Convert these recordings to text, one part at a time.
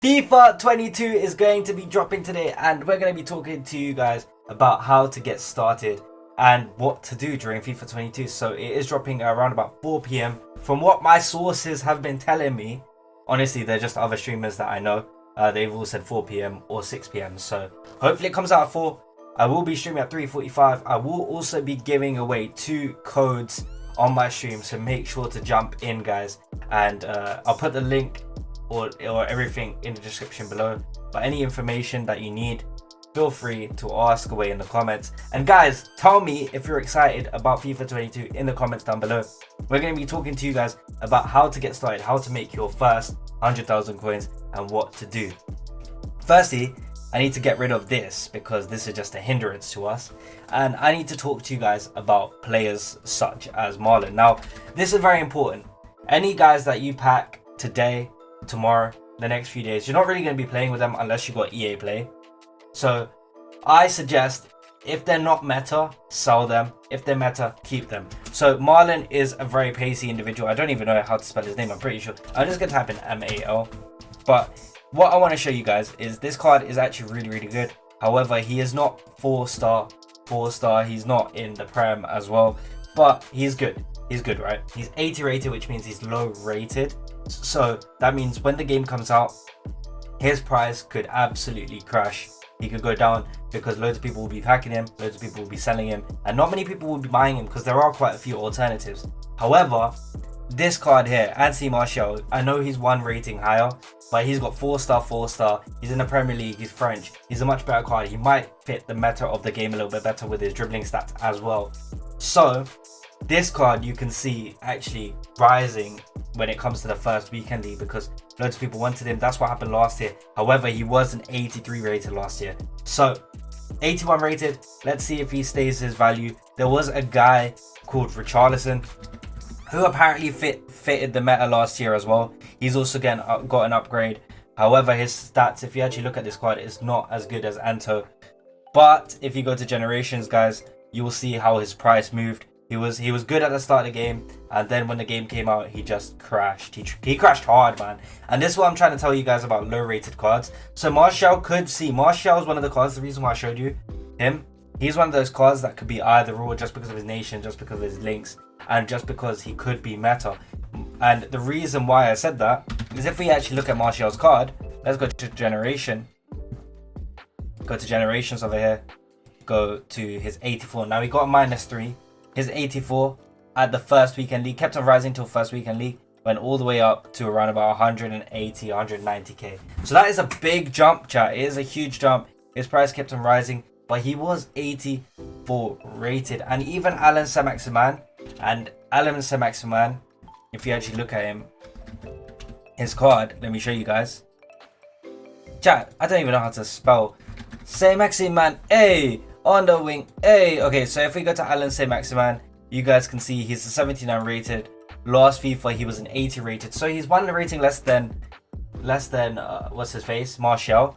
FIFA 22 is going to be dropping today, and we're going to be talking to you guys about how to get started and what to do during FIFA 22. So it is dropping around about 4 p.m. From what my sources have been telling me, honestly, they're just other streamers that I know. They've all said 4 p.m. or 6 p.m. So hopefully it comes out at 4. I will be streaming at 3:45. I will also be giving away 2 codes on my stream, so make sure to jump in, guys. And I'll put the link or everything in the description below. But any information that you need, feel free to ask away in the comments. And guys, tell me if you're excited about FIFA 22 in the comments down below. We're going to be talking to you guys about how to get started, how to make your first 100,000 coins, and what to do. Firstly, I need to get rid of this because this is just a hindrance to us. And I need to talk to you guys about players such as Marlon. Now, this is very important. Any guys that you pack today, tomorrow, the next few days, you're not really going to be playing with them unless you got EA Play. So I suggest, if they're not meta, sell them. If they're meta, keep them. So Marlon is a very pacey individual. I don't even know how to spell his name, I'm pretty sure. I'm just going to type in M-A-L. But what I want to show you guys is this card is actually really good. However, he is not 4-star. He's not in the Prem as well, but he's good. He's good, right? He's 80 rated, which means he's low rated. So that means when the game comes out, his price could absolutely crash. He could go down because loads of people will be packing him, loads of people will be selling him, and not many people will be buying him because there are quite a few alternatives. However, this card here, Anthony Martial, I know he's 1 rating higher, but he's got 4-star. He's in the Premier League, he's French. He's a much better card. He might fit the meta of the game a little bit better with his dribbling stats as well. So this card you can see actually rising when it comes to the first weekend league because loads of people wanted him. That's what happened last year. However, he was an 83 rated last year. So 81 rated. Let's see if he stays his value. There was a guy called Richarlison who apparently fitted the meta last year as well. He's also got an upgrade. However, his stats, if you actually look at this card, is not as good as Anto. But if you go to Generations, guys, you will see how his price moved. He was good at the start of the game, and then when the game came out, he just crashed. He crashed hard, man. And this is what I'm trying to tell you guys about low-rated cards. So Martial is one of the cards. The reason why I showed you him, he's one of those cards that could be either or, just because of his nation, just because of his links, and just because he could be meta. And the reason why I said that is if we actually look at Martial's card, let's go to Generation. Go to Generations over here. Go to his 84. Now he got a -3. His 84 at the first weekend league kept on rising till first weekend league, went all the way up to around about 180, 190k. So that is a big jump, chat. It is a huge jump. His price kept on rising, but he was 84 rated. And even Alan Saint-Maximin, if you actually look at him, his card, let me show you guys. Chat, I don't even know how to spell Saint-Maximin. On the wing, okay, so if we go to Alan Saint-Maximin, you guys can see he's a 79 rated. Last FIFA he was an 80 rated, so he's 1 rating less than what's his face, Martial.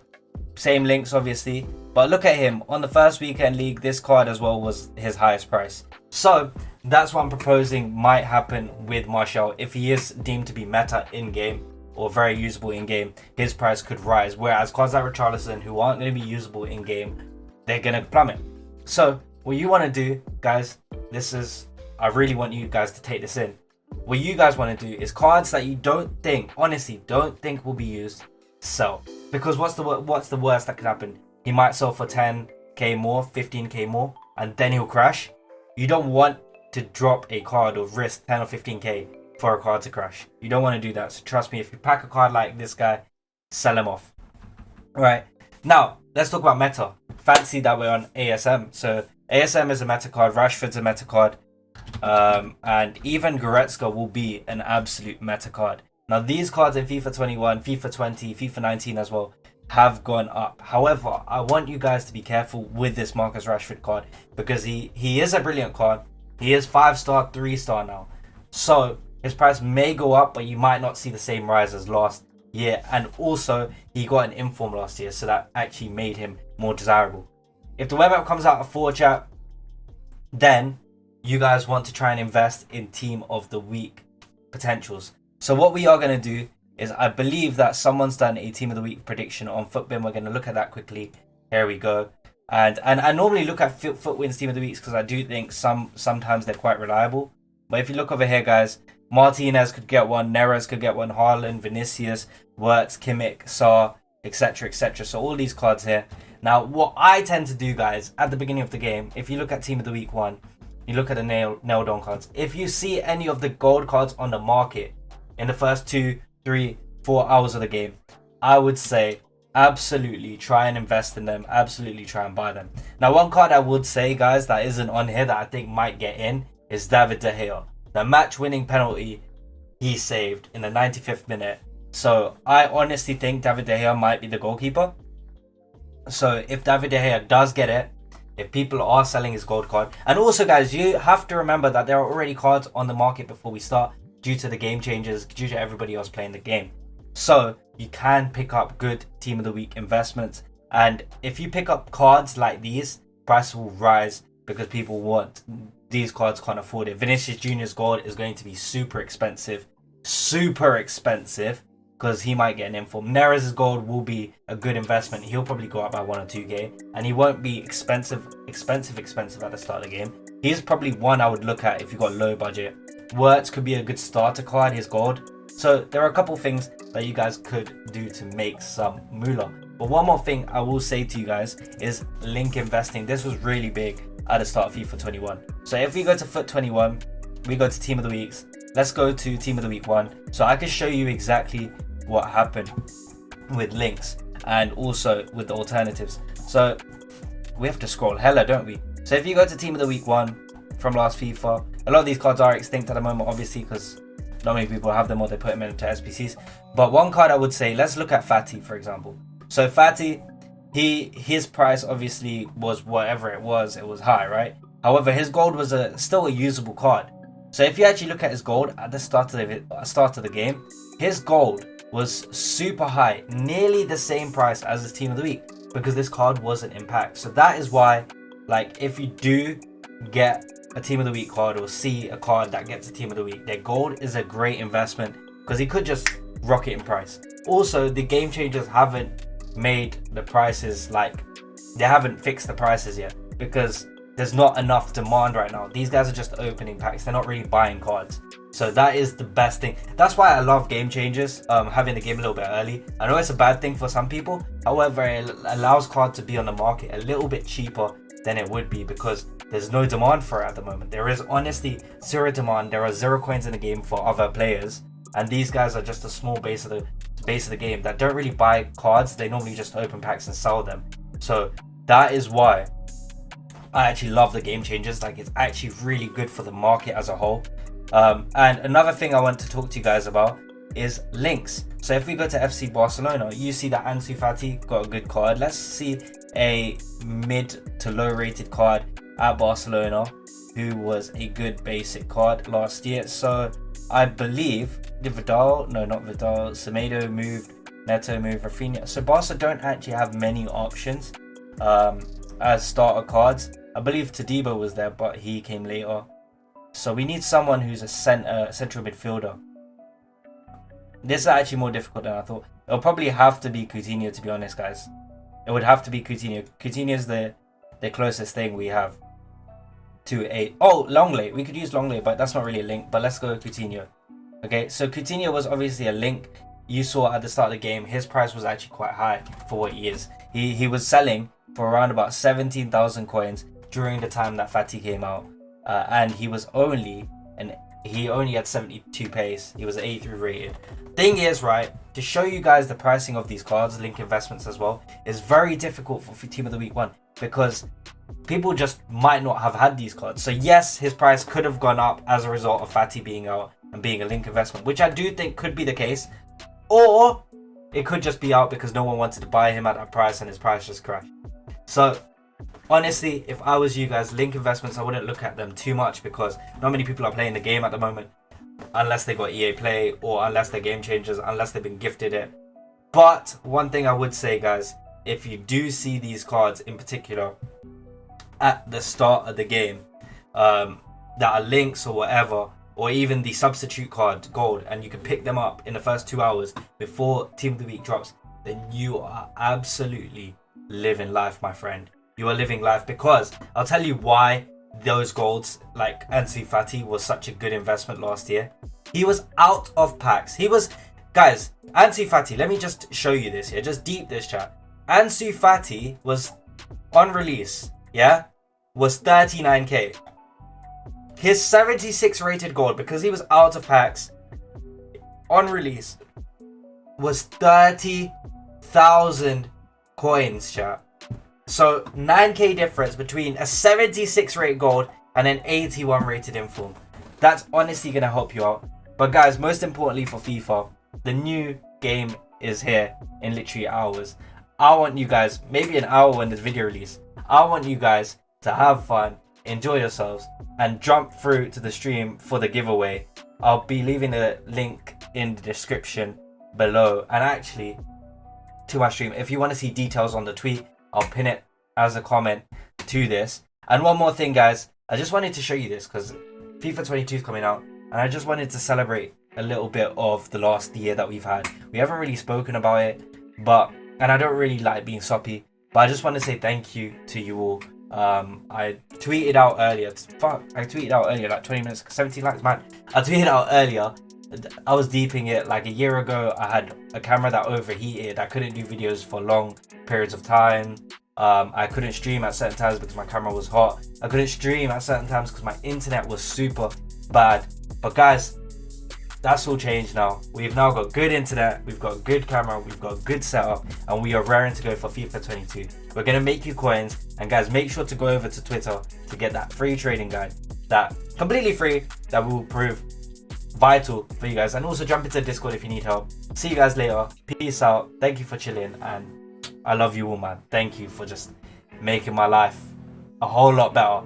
Same links obviously, but look at him on the first weekend league. This card as well was his highest price. So that's what I'm proposing might happen with Martial. If he is deemed to be meta in game or very usable in game, his price could rise, whereas cards like Richarlison, who aren't going to be usable in game, they're gonna plummet. So what you want to do, guys, I really want you guys to take this in. What you guys want to do is cards that you honestly don't think will be used, sell. Because what's the worst that could happen? He might sell for 10k more, 15k more, and then he'll crash. You don't want to drop a card or risk 10 or 15k for a card to crash. You don't want to do that. So trust me, if you pack a card like this guy, sell him off. All right, now let's talk about meta. Fancy that we're on ASM. So ASM is a meta card, Rashford's a meta card, and even Goretzka will be an absolute meta card. Now these cards in FIFA 21, FIFA 20, FIFA 19 as well have gone up. However, I want you guys to be careful with this Marcus Rashford card because he is a brilliant card. He is 5-star, 3-star now. So his price may go up, but you might not see the same rise as last year. And also he got an inform last year, so that actually made him more desirable. If the web app comes out of 4 chat, then you guys want to try and invest in team of the week potentials. So what we are going to do is I believe that someone's done a team of the week prediction on Footbin. We're going to look at that quickly. Here we go. And I normally look at Footwin's team of the weeks because I do think sometimes they're quite reliable. But if you look over here, guys, Martinez could get one, Neres could get one, Haaland, Vinicius, Wirtz, Kimmich, Sarr, etc., etc. So all these cards here. Now, what I tend to do, guys, at the beginning of the game, if you look at team of the week 1, you look at the nailed on cards. If you see any of the gold cards on the market in the first 2, 3, 4 hours of the game, I would say absolutely try and invest in them. Absolutely try and buy them. Now, one card I would say, guys, that isn't on here that I think might get in is David De Gea. The match-winning penalty he saved in the 95th minute. So I honestly think David De Gea might be the goalkeeper. So if David De Gea does get it, if people are selling his gold card, and also, guys, you have to remember that there are already cards on the market before we start due to the game changes, due to everybody else playing the game. So you can pick up good team of the week investments, and if you pick up cards like these, price will rise because people want these cards, can't afford it. Vinicius Junior's gold is going to be super expensive, because he might get an inform. Neres' gold will be a good investment. He'll probably go up by 1 or 2k, and he won't be expensive at the start of the game. He's probably one I would look at if you got low budget. Wirtz could be a good starter card, his gold. So there are a couple things that you guys could do to make some moolah. But one more thing I will say to you guys is link investing. This was really big at the start of FIFA 21. So if we go to Foot 21, we go to Team of the Weeks. Let's go to Team of the Week 1. So I can show you exactly what happened with links and also with the alternatives. So we have to scroll hella, don't we? So if you go to Team of the Week 1 from last FIFA, a lot of these cards are extinct at the moment, obviously, because not many people have them or they put them into SPCs. But one card I would say, let's look at Fatty, for example. So Fatty, his price obviously was whatever it was high, right? However, his gold was still a usable card. So if you actually look at his gold at the start of the game, his gold was super high, nearly the same price as his team of the week, because this card wasn't in pack. So that is why, like, if you do get a team of the week card or see a card that gets a team of the week, their gold is a great investment because he could just rocket in price. Also, the game changers haven't made the prices, like, they haven't fixed the prices yet because there's not enough demand right now. These guys are just opening packs, they're not really buying cards. So that is the best thing. That's why I love game changers, having the game a little bit early. I know it's a bad thing for some people, however, it allows cards to be on the market a little bit cheaper than it would be because there's no demand for it at the moment. There is honestly zero demand. There are 0 coins in the game for other players, and these guys are just a small base of the game that don't really buy cards. They normally just open packs and sell them. So that is why I actually love the game changers. Like, it's actually really good for the market as a whole. And another thing I want to talk to you guys about is links. So if we go to FC Barcelona, you see that Ansu Fati got a good card. Let's see a mid to low rated card at Barcelona who was a good basic card last year. So I believe Semedo moved, Neto moved, Rafinha. So Barca don't actually have many options as starter cards. I believe Todibo was there, but he came later. So we need someone who's a central midfielder. This is actually more difficult than I thought. It'll probably have to be Coutinho, to be honest, guys. It would have to be Coutinho. Coutinho is the closest thing we have to a... Oh, Longley. We could use Longley, but that's not really a link. But let's go with Coutinho. Okay, so Coutinho was obviously a link. You saw at the start of the game, his price was actually quite high for what he is. He was selling for around about 17,000 coins during the time that Fati came out. And he only had 72 pace. He was 83 rated. Thing is, right, to show you guys the pricing of these cards, link investments as well, is very difficult for Team of the Week 1 because people just might not have had these cards. So yes, his price could have gone up as a result of Fati being out and being a link investment, which I do think could be the case. Or it could just be out because no one wanted to buy him at that price and his price just crashed. So honestly, if I was you guys, link investments, I wouldn't look at them too much because not many people are playing the game at the moment unless they got EA Play or unless they're game changers, unless they've been gifted it. But one thing I would say, guys, if you do see these cards in particular at the start of the game that are links or whatever, or even the substitute card gold, and you can pick them up in the first 2 hours before Team of the Week drops, then you are absolutely living life, my friend. You are living life, because I'll tell you why those golds, like Ansu Fati, was such a good investment last year. He was out of packs. Guys, Ansu Fati, let me just show you this here. Just deep this, chat. Ansu Fati was on release, yeah, was 39k. His 76 rated gold, because he was out of packs, on release, was 30,000 coins, chat. So 9k difference between a 76 rate gold and an 81 rated inform. That's honestly gonna help you out. But guys, most importantly for FIFA, the new game is here in literally hours. I want you guys, maybe an hour when this video release, I want you guys to have fun, enjoy yourselves, and jump through to the stream for the giveaway. I'll be leaving the link in the description below, and actually to my stream, if you want to see details on the tweet, I'll pin it as a comment to this. And one more thing, guys, I just wanted to show you this because FIFA 22 is coming out, and I just wanted to celebrate a little bit of the last year that we've had. We haven't really spoken about it, and I don't really like being soppy, but I just want to say thank you to you all. I tweeted out earlier, like 20 minutes, 17 likes, man. I tweeted out earlier, I was deeping it like a year ago. I had a camera that overheated. I couldn't do videos for long periods of time. I couldn't stream at certain times because my camera was hot. I couldn't stream at certain times because my internet was super bad. But guys, that's all changed now. We've now got good internet, we've got a good camera, we've got a good setup, and we are raring to go for FIFA 22. We're going to make you coins, and guys, make sure to go over to Twitter to get that free trading guide, that completely free, that will prove vital for you guys. And also jump into Discord if you need help. See you guys later. Peace out. Thank you for chilling, and I love you all, man. Thank you for just making my life a whole lot better.